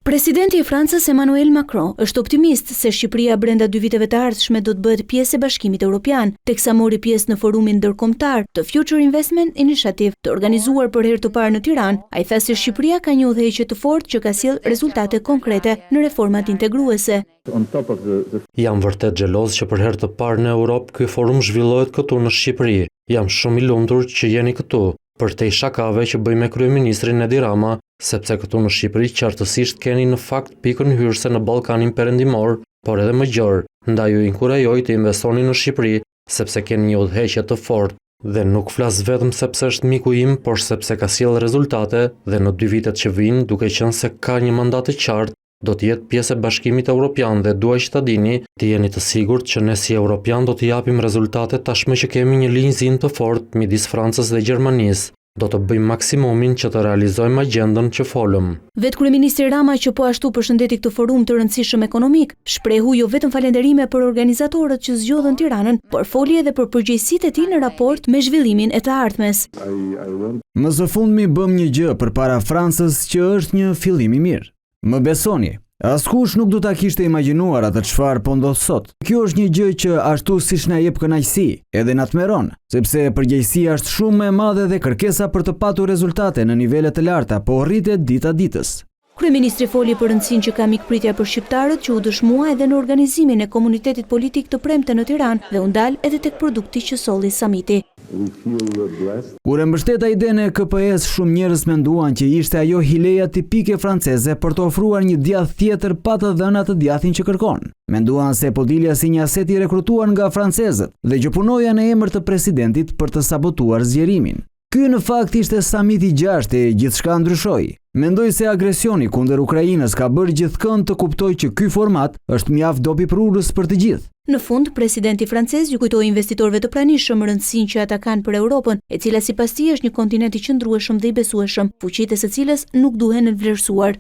Presidenti i Francës Emmanuel Macron është optimist se Shqipëria brenda 2 viteve të ardhshme do të bëhet pjesë e Bashkimit Evropian, teksa mori pjesë në forumin ndërkombëtar të Future Investment Initiative të organizuar për herë të parë në Tiranë. Ai tha se Shqipëria ka një udhëheqje të fortë që ka sjellë rezultate konkrete në reformat integruese. Jam vërtet xheloz që për herë të parë në Europë ky forum zhvillohet këtu në Shqipëri. Jam shumë i lumtur që jeni këtu. Përtej shakave që bëj me kryeministrin Edi Rama, sepse këtu në Shqipëri qartësisht keni në fakt pikën hyrëse në Ballkanin Perëndimor, por edhe më gjerë, ndaj ju inkurajoj të investoni në Shqipëri, sepse keni një udhëheqje të fortë. Dhe nuk flas vetëm sepse është miku im, por sepse ka sjellë rezultate dhe në 2 vitet që vijnë, duke qenë se ka një mandat të qartë, do të jetë pjesë e Bashkimit Evropian dhe duaj që ta dini, të jeni të sigurt që ne si Evropian do të japim rezultate tashmë që kemi një linjëzim të fortë midis Francës dhe Gjermanisë. Do të bëjmë maksimumin që të realizojmë agjendën që folëm. Vetë kryeministri Rama, që po ashtu përshëndeti këtë forum të rëndësishëm ekonomik, shprehu jo vetëm falënderime për organizatorët që zgjodhen Tiranën, por foli edhe për përgjegjësitë e tij në raport me zhvillimin e të ardhmes. Më së fundmi bëm një gjë përpara Francës që është një fillim i mirë. Më besoni, askush nuk do ta kishte imagjinuar atë çfarë po ndodh sot. Kjo është një gjë që ashtu siç na jep kënaqësi, edhe na tmerron, sepse përgjegjësia është shumë më e madhe dhe kërkesa për të patur rezultate në nivele të larta po rritet dita ditës. Kryeministri foli për rëndësinë që ka mikpritja për shqiptarët që u dëshmua edhe në organizimin e komunitetit politik të premte në Tiranë dhe u ndal edhe tek produkti që solli samiti. Kur e mbështeta idenë e KPS, shumë njerëz menduan që ishte ajo hileja tipike franceze për të ofruar një djath tjetër pa të dhënë atë djathin që kërkon. Menduan se po dilja si një aset i rekrutuar nga francezët dhe që punoja në emër të presidentit për të sabotuar zgjerimin. Ky në fakt ishte samiti 6 e gjithçka ndryshoi. Mendoj se agresioni kundër Ukrainës ka bërë gjithkënd të kuptoj që ky format është mjaft dopi prurës për të gjithë. Në fund, presidenti francez ju kujtoi investitorëve të pranishëm rëndësinë që ata kanë për Europën, e cila sipas tij është një kontinent i qëndrueshëm dhe i besueshëm, fuqitë së cilës nuk duhen vlerësuar.